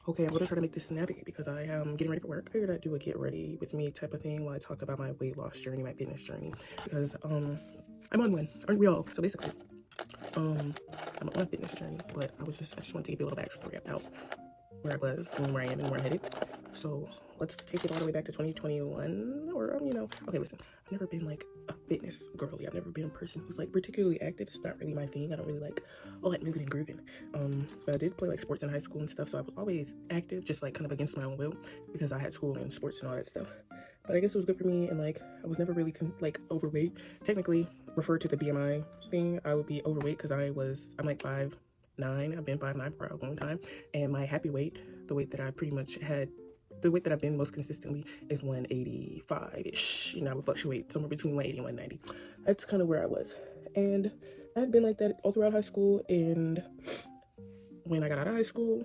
Okay, I'm gonna try to make this snappy because I am getting ready for work. I figured I'd do a get ready with me type of thing while I talk about my weight loss journey, my fitness journey. Because I'm on one, aren't we all? So basically, um I'm on a fitness journey, but I just want to give you a little backstory about where I was and where I am and where I'm headed. So let's take it all the way back to 2021, or okay, listen, I've never been like a fitness girly. I've never been a person who's like particularly active. It's not really my thing. I don't really like all that moving and grooving. But I did play like sports in high school and stuff, so I was always active, just like kind of against my own will because I had school and sports and all that stuff. But I guess it was good for me, and like I was never really like overweight. Technically, referred to the BMI thing, I would be overweight because I'm like 5'9". I've been 5'9" for a long time, and my happy weight, the weight that I pretty much had, the weight that I've been most consistently is 185-ish. I would fluctuate somewhere between 180 and 190. That's kind of where I was, and I've been like that all throughout high school. And when I got out of high school,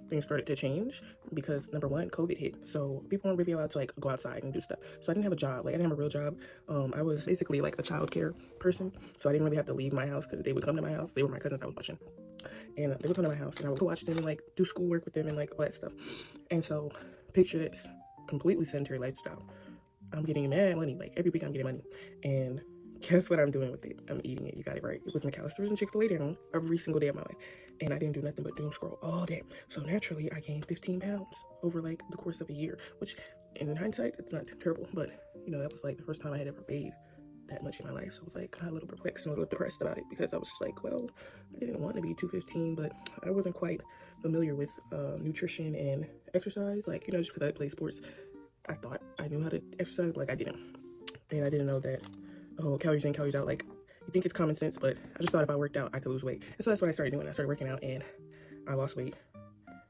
things started to change because number one, COVID hit, so people weren't really allowed to like go outside and do stuff. So I didn't have a job. Like I didn't have a real job. I was basically like a child care person, so I didn't really have to leave my house because they would come to my house. They were my cousins I was watching, and they would come to my house, and I would go watch them and like do schoolwork with them and like all that stuff. And so picture this: completely sedentary lifestyle. I'm getting mad money. Like every week I'm getting money, and guess what I'm doing with it? I'm eating it. You got it right. It was McAllister's and Chick-fil-A down every single day of my life. And I didn't do nothing but doom scroll all day. So naturally, I gained 15 pounds over like the course of a year, which in hindsight, it's not terrible. But, that was like the first time I had ever weighed that much in my life. So I was like kind of a little perplexed and a little depressed about it because I was just like, well, I didn't want to be 215, but I wasn't quite familiar with nutrition and exercise. Like, just because I played sports, I thought I knew how to exercise. Like I didn't. And I didn't know that, oh, calories in, calories out. Like, you think it's common sense, but I just thought if I worked out, I could lose weight. And so that's what I started doing. I started working out and I lost weight.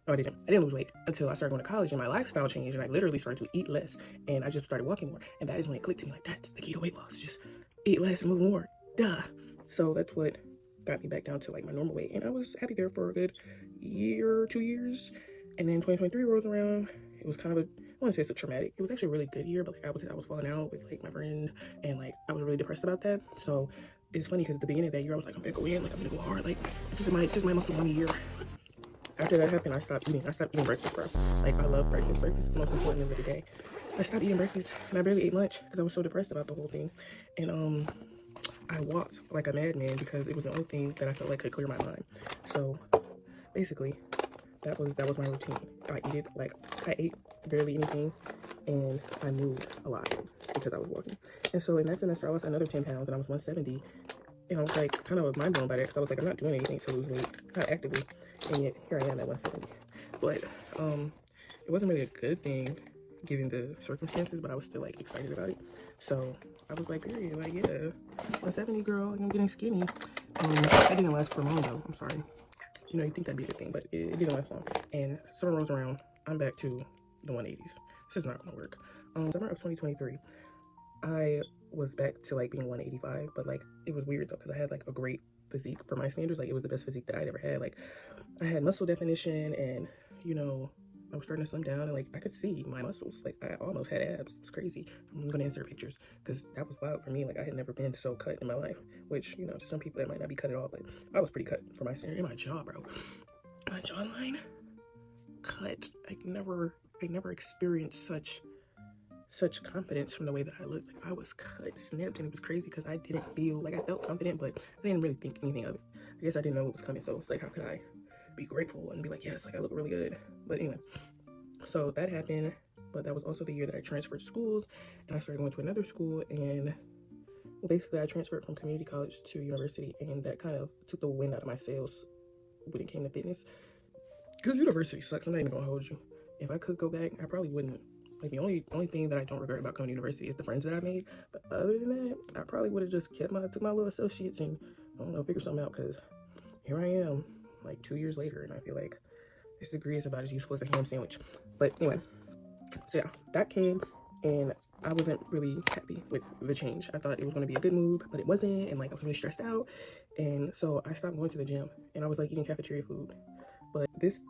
No, I didn't lose weight until I started going to college and my lifestyle changed and I literally started to eat less and I just started walking more. And that is when it clicked to me, like, that's the key to weight loss. Just eat less and move more. Duh. So that's what got me back down to like my normal weight. And I was happy there for a good year, 2 years. And then 2023 rolls around. It was kind of I want to say it's a traumatic. It was actually a really good year, but like I was falling out with like my friend, and like I was really depressed about that. So it's funny because at the beginning of that year, I was like, I'm gonna go in, like I'm gonna go hard, like this is my muscle one year. After that happened, I stopped eating. I stopped eating breakfast, bro. Like I love breakfast. Breakfast is the most important meal of the day. I stopped eating breakfast, and I barely ate lunch because I was so depressed about the whole thing. And I walked like a madman because it was the only thing that I felt like could clear my mind. So basically, that was my routine. I ate barely anything, and I moved a lot because I was walking. And so in that semester, I lost another 10 pounds, and I was 170. And I was like kind of mind blown by that because I was like, I'm not doing anything to lose weight, not actively, and yet here I am at 170. But it wasn't really a good thing given the circumstances, but I was still like excited about it. So I was like, period, like yeah, 170 girl, I'm getting skinny. That didn't last for long though. I'm sorry. You think that'd be a good thing, but it didn't last long. And summer rolls around, I'm back to the 180s. This is not gonna work. Summer of 2023, I was back to like being 185, but like it was weird though because I had like a great physique for my standards. Like it was the best physique that I'd ever had. Like I had muscle definition, and I was starting to slim down, and like I could see my muscles. Like I almost had abs. It was crazy. I'm gonna insert pictures because that was wild for me. Like I had never been so cut in my life. Which to some people that might not be cut at all, but I was pretty cut for my standard. And my jaw, bro, my jawline cut. I never experienced such confidence from the way that I looked. Like I was cut, snipped, and it was crazy because I didn't feel like I felt confident, but I didn't really think anything of it. I guess I didn't know what was coming, so it's like, how could I be grateful and be like, yes, like I look really good. But anyway, so that happened, but that was also the year that I transferred schools and I started going to another school. And basically I transferred from community college to university, and that kind of took the wind out of my sails when it came to fitness because university sucks. I'm not even gonna hold you. If I could go back, I probably wouldn't. Like the only thing that I don't regret about coming to university is the friends that I made. But other than that, I probably would have just took my little associates and I don't know, figure something out, because here I am like 2 years later, and I feel like this degree is about as useful as a ham sandwich. But anyway, so yeah, that came, and I wasn't really happy with the change. I thought it was going to be a good move, but it wasn't, and like I was really stressed out. And so I stopped going to the gym, and I was like eating cafeteria food. But this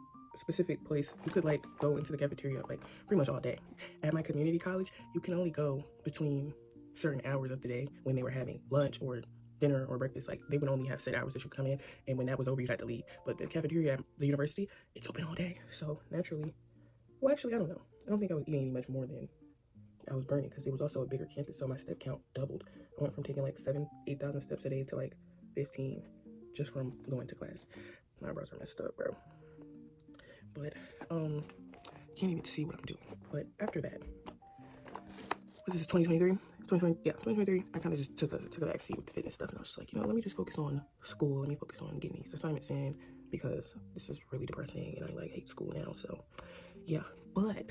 specific place, you could like go into the cafeteria like pretty much all day. At my community college, you can only go between certain hours of the day when they were having lunch or dinner or breakfast, like they would only have set hours that you could come in, and when that was over, you had to leave. But the cafeteria at the university, it's open all day. So naturally, well, actually, I don't know. I don't think I was eating any much more than I was burning, because it was also a bigger campus, so my step count doubled. I went from taking like 8,000 steps a day to like 15 just from going to class. My eyebrows are messed up, bro. But can't even see what I'm doing. But after that, this is 2023. 2020, yeah, 2023. I kind of just took a back seat with the fitness stuff, and I was just like, you know, let me just focus on school. Let me focus on getting these assignments in, because this is really depressing, and I like hate school now. So yeah, but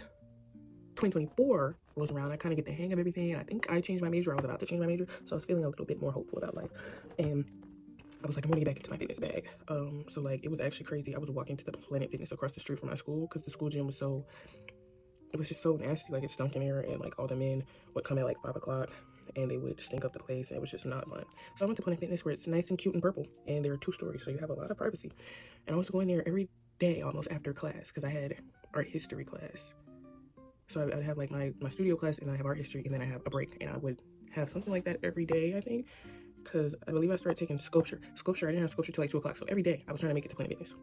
2024 rolls around. I kind of get the hang of everything. I think I changed my major. I was about to change my major, so I was feeling a little bit more hopeful about life. And I was like, I'm gonna get back into my fitness bag. So like, it was actually crazy. I was walking to the Planet Fitness across the street from my school, because the school gym was it was just so nasty. Like, it stunk in there, and like all the men would come at like 5 o'clock, and they would stink up the place, and it was just not fun. So I went to Planet Fitness, where it's nice and cute and purple, and there are 2 stories, so you have a lot of privacy. And I was going there every day almost after class, because I had art history class. So I'd have like my studio class, and I have art history, and then I have a break, and I would have something like that every day, I think, because I believe I started taking sculpture. I didn't have sculpture till like 2 o'clock, so every day I was trying to make it to Planet Fitness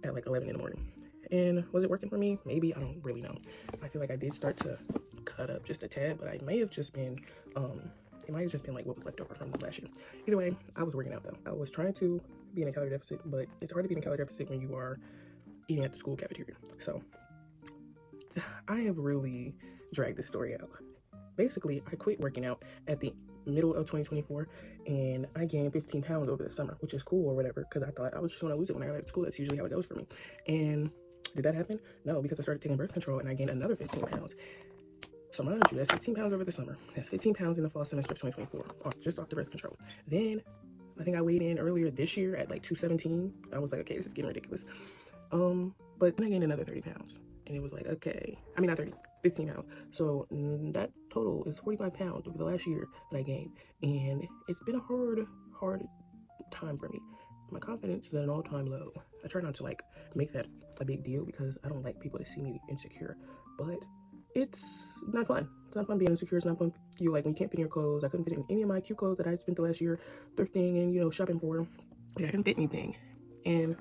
at like 11 in the morning. And was it working for me? Maybe. I don't really know. I feel like I did start to cut up just a tad, but I may have just been, it might have just been like what was left over from the last year. Either way, I was working out though. I was trying to be in a calorie deficit, but it's hard to be in a calorie deficit when you are eating at the school cafeteria. So I have really dragged this story out. Basically, I quit working out at the middle of 2024, and I gained 15 pounds over the summer, which is cool or whatever, because I thought I was just going to lose it when I got to school. That's usually how it goes for me. And did that happen? No, because I started taking birth control, and I gained another 15 pounds. So mind you, that's 15 pounds over the summer. That's 15 pounds in the fall semester of 2024, just off the birth control. Then I think I weighed in earlier this year at like 217. I was like, okay, this is getting ridiculous. But then I gained another 30 pounds. And it was like, okay, I mean, not 30, 15 pounds. So that total is 45 pounds over the last year that I gained. And it's been a hard time for me. My confidence is at an all-time low. I try not to like make that a big deal, because I don't like people to see me insecure. But it's not fun. It's not fun being insecure. It's not fun for you, like, when you can't fit in your clothes. I couldn't fit in any of my cute clothes that I spent the last year thrifting and, you know, shopping for. I couldn't fit anything. And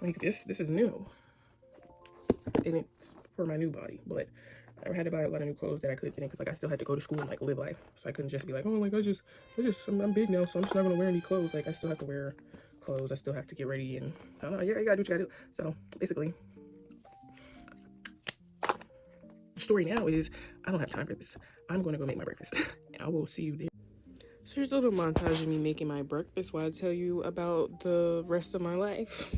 like, this is new. And it's for my new body, but I had to buy a lot of new clothes that I couldn't fit in, because like I still had to go to school and like live life. So I couldn't just be like, oh, like I'm big now, so I'm just not gonna wear any clothes. Like, I still have to wear clothes. I still have to get ready, and I don't know. Yeah, you gotta do what you gotta do. So basically, the story now is I don't have time for this. I'm gonna go make my breakfast, and I will see you there. So here's a little montage of me making my breakfast while I tell you about the rest of my life.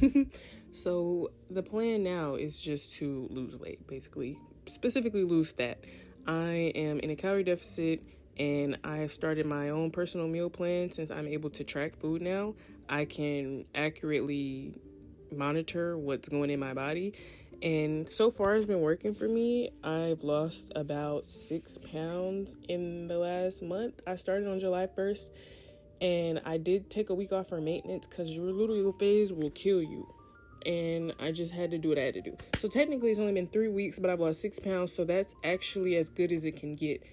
So the plan now is just to lose weight, basically, specifically lose fat. I am in a calorie deficit, and I have started my own personal meal plan. Since I'm able to track food now, I can accurately monitor what's going in my body. And so far, it's been working for me. I've lost about 6 pounds in the last month. I started on July 1st, and I did take a week off for maintenance, because your luteal phase will kill you. And I just had to do what I had to do. So technically, it's only been 3 weeks, but I've lost 6 pounds. So that's actually as good as it can get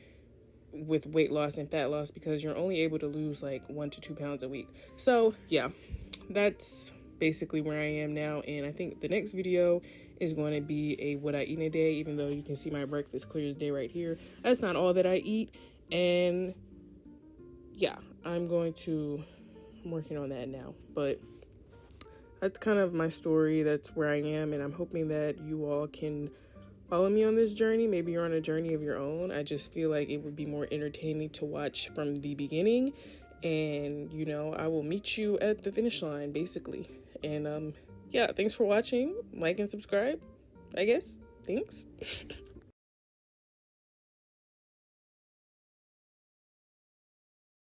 with weight loss and fat loss, because you're only able to lose like 1 to 2 pounds a week. So yeah, that's basically where I am now. And I think the next video is going to be a what I eat in a day, even though you can see my breakfast clear as day right here. That's not all that I eat. And yeah, I'm working on that now. But that's kind of my story. That's where I am, and I'm hoping that you all can follow me on this journey. Maybe you're on a journey of your own. I just feel like it would be more entertaining to watch from the beginning, and you know, I will meet you at the finish line, basically. And yeah, thanks for watching. Like and subscribe, I guess. Thanks.